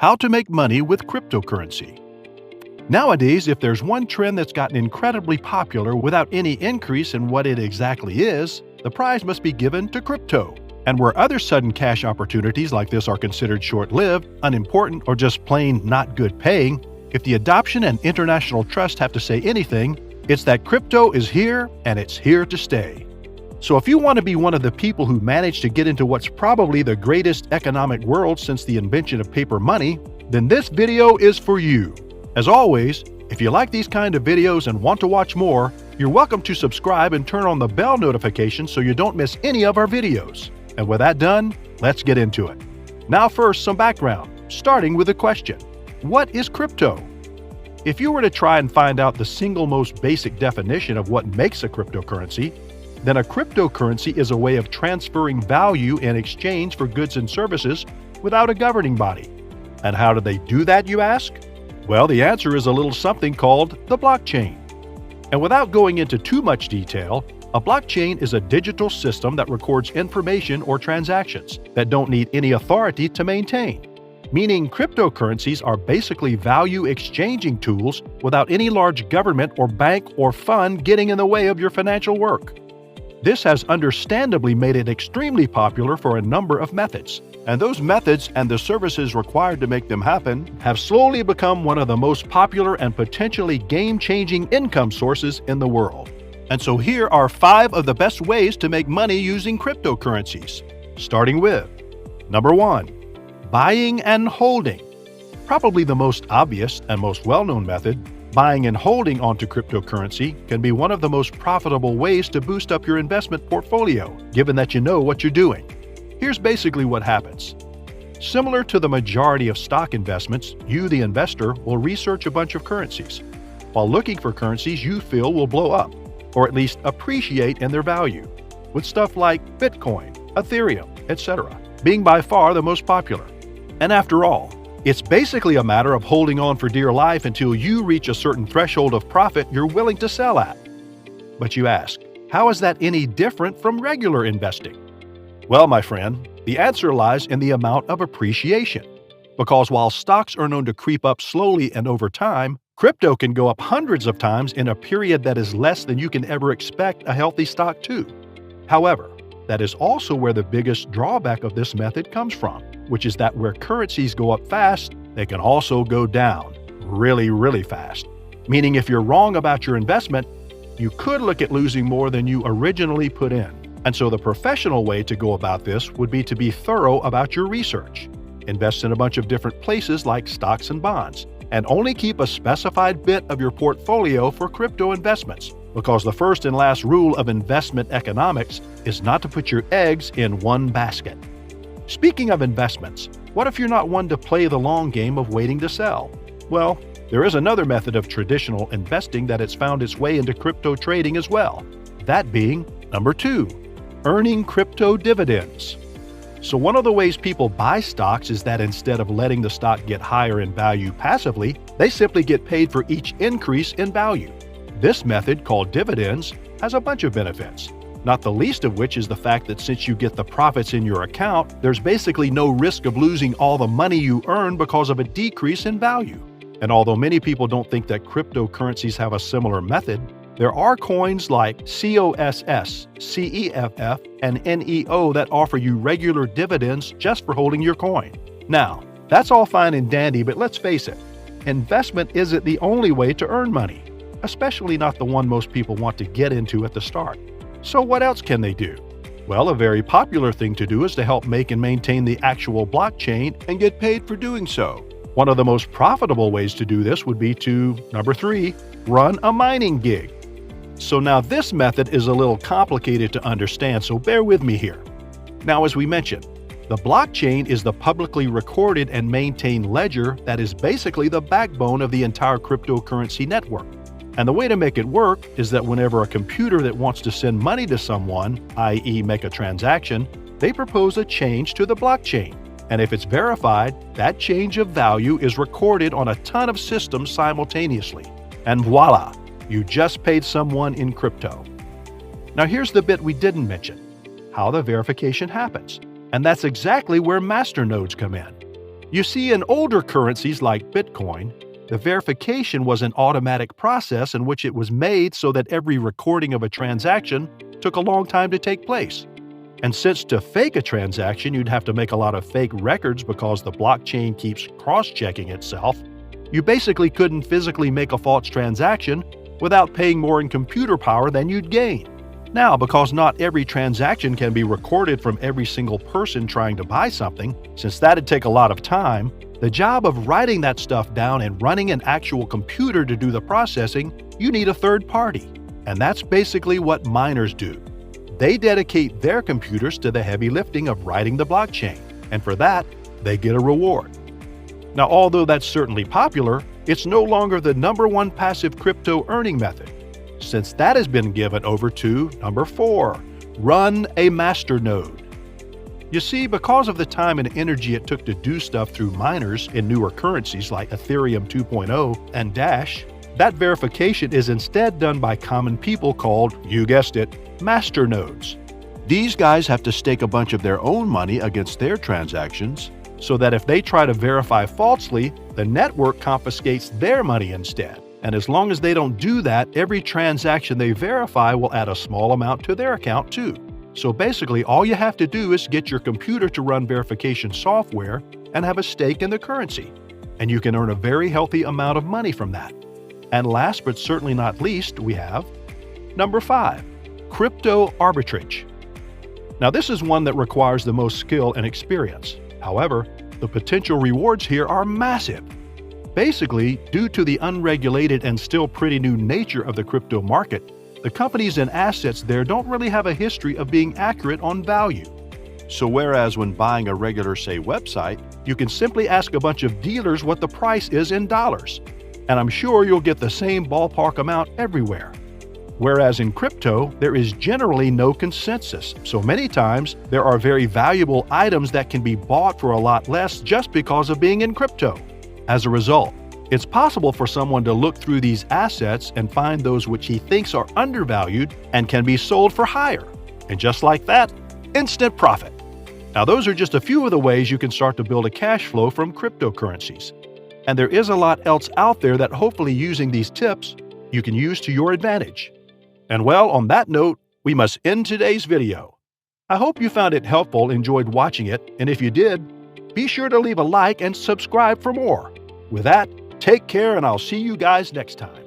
How to make money with cryptocurrency. Nowadays, if there's one trend that's gotten incredibly popular without any increase in what it exactly is, the prize must be given to crypto. And where other sudden cash opportunities like this are considered short-lived, unimportant, or just plain not good paying, if the adoption and international trust have to say anything, it's that crypto is here and it's here to stay. So if you want to be one of the people who managed to get into what's probably the greatest economic world since the invention of paper money, then this video is for you. As always, if you like these kind of videos and want to watch more, you're welcome to subscribe and turn on the bell notification so you don't miss any of our videos. And with that done, let's get into it. Now first, some background, starting with the question, what is crypto? If you were to try and find out the single most basic definition of what makes a cryptocurrency, then a cryptocurrency is a way of transferring value in exchange for goods and services without a governing body. And how do they do that, you ask? Well, the answer is a little something called the blockchain. And without going into too much detail, a blockchain is a digital system that records information or transactions that don't need any authority to maintain. Meaning cryptocurrencies are basically value exchanging tools without any large government or bank or fund getting in the way of your financial work. This has understandably made it extremely popular for a number of methods, and those methods and the services required to make them happen have slowly become one of the most popular and potentially game-changing income sources in the world. And so here are 5 of the best ways to make money using cryptocurrencies, starting with number 1. Buying and holding. Probably the most obvious and most well-known method, buying and holding onto cryptocurrency can be one of the most profitable ways to boost up your investment portfolio, given that you know what you're doing. Here's basically what happens. Similar to the majority of stock investments, you, the investor, will research a bunch of currencies, while looking for currencies you feel will blow up, or at least appreciate in their value, with stuff like Bitcoin, Ethereum, etc., being by far the most popular. And after all, it's basically a matter of holding on for dear life until you reach a certain threshold of profit you're willing to sell at. But you ask, how is that any different from regular investing? Well, my friend, the answer lies in the amount of appreciation. Because while stocks are known to creep up slowly and over time, crypto can go up hundreds of times in a period that is less than you can ever expect a healthy stock to. However, that is also where the biggest drawback of this method comes from, which is that where currencies go up fast, they can also go down really fast. Meaning if you're wrong about your investment, you could look at losing more than you originally put in. And so the professional way to go about this would be to be thorough about your research. Invest in a bunch of different places like stocks and bonds, and only keep a specified bit of your portfolio for crypto investments, because the first and last rule of investment economics is not to put your eggs in one basket. Speaking of investments, what if you're not one to play the long game of waiting to sell? Well, there is another method of traditional investing that has found its way into crypto trading as well. That being number 2, earning crypto dividends. So one of the ways people buy stocks is that instead of letting the stock get higher in value passively, they simply get paid for each increase in value. This method, called dividends, has a bunch of benefits, not the least of which is the fact that since you get the profits in your account, there's basically no risk of losing all the money you earn because of a decrease in value. And although many people don't think that cryptocurrencies have a similar method, there are coins like COSS, CEFF, and NEO that offer you regular dividends just for holding your coin. Now, that's all fine and dandy, but let's face it, investment isn't the only way to earn money, especially not the one most people want to get into at the start. So what else can they do? Well, a very popular thing to do is to help make and maintain the actual blockchain and get paid for doing so. One of the most profitable ways to do this would be to, number 3, run a mining gig. So now this method is a little complicated to understand, so bear with me here. Now, as we mentioned, the blockchain is the publicly recorded and maintained ledger that is basically the backbone of the entire cryptocurrency network. And the way to make it work is that whenever a computer that wants to send money to someone, i.e. make a transaction, they propose a change to the blockchain. And if it's verified, that change of value is recorded on a ton of systems simultaneously. And voila, you just paid someone in crypto. Now here's the bit we didn't mention, how the verification happens. And that's exactly where masternodes come in. You see, in older currencies like Bitcoin, the verification was an automatic process in which it was made so that every recording of a transaction took a long time to take place. And since to fake a transaction, you'd have to make a lot of fake records because the blockchain keeps cross-checking itself, you basically couldn't physically make a false transaction without paying more in computer power than you'd gain. Now, because not every transaction can be recorded from every single person trying to buy something, since that'd take a lot of time, the job of writing that stuff down and running an actual computer to do the processing, you need a third party. And that's basically what miners do. They dedicate their computers to the heavy lifting of writing the blockchain, and for that, they get a reward. Now, although that's certainly popular, it's no longer the #1 passive crypto earning method, since that has been given over to number 4, run a masternode. You see, because of the time and energy it took to do stuff through miners in newer currencies like Ethereum 2.0 and Dash, that verification is instead done by common people called, you guessed it, masternodes. These guys have to stake a bunch of their own money against their transactions, so that if they try to verify falsely, the network confiscates their money instead. And as long as they don't do that, every transaction they verify will add a small amount to their account too. So basically, all you have to do is get your computer to run verification software and have a stake in the currency. And you can earn a very healthy amount of money from that. And last but certainly not least, we have number 5, crypto arbitrage. Now this is one that requires the most skill and experience. However, the potential rewards here are massive. Basically, due to the unregulated and still pretty new nature of the crypto market, the companies and assets there don't really have a history of being accurate on value. So whereas when buying a regular, say, website, you can simply ask a bunch of dealers what the price is in dollars, and I'm sure you'll get the same ballpark amount everywhere. Whereas in crypto, there is generally no consensus, so many times there are very valuable items that can be bought for a lot less just because of being in crypto. As a result, it's possible for someone to look through these assets and find those which he thinks are undervalued and can be sold for higher. And just like that, instant profit. Now those are just a few of the ways you can start to build a cash flow from cryptocurrencies. And there is a lot else out there that hopefully using these tips, you can use to your advantage. And well, on that note, we must end today's video. I hope you found it helpful, enjoyed watching it, and if you did, be sure to leave a like and subscribe for more. With that, take care and I'll see you guys next time.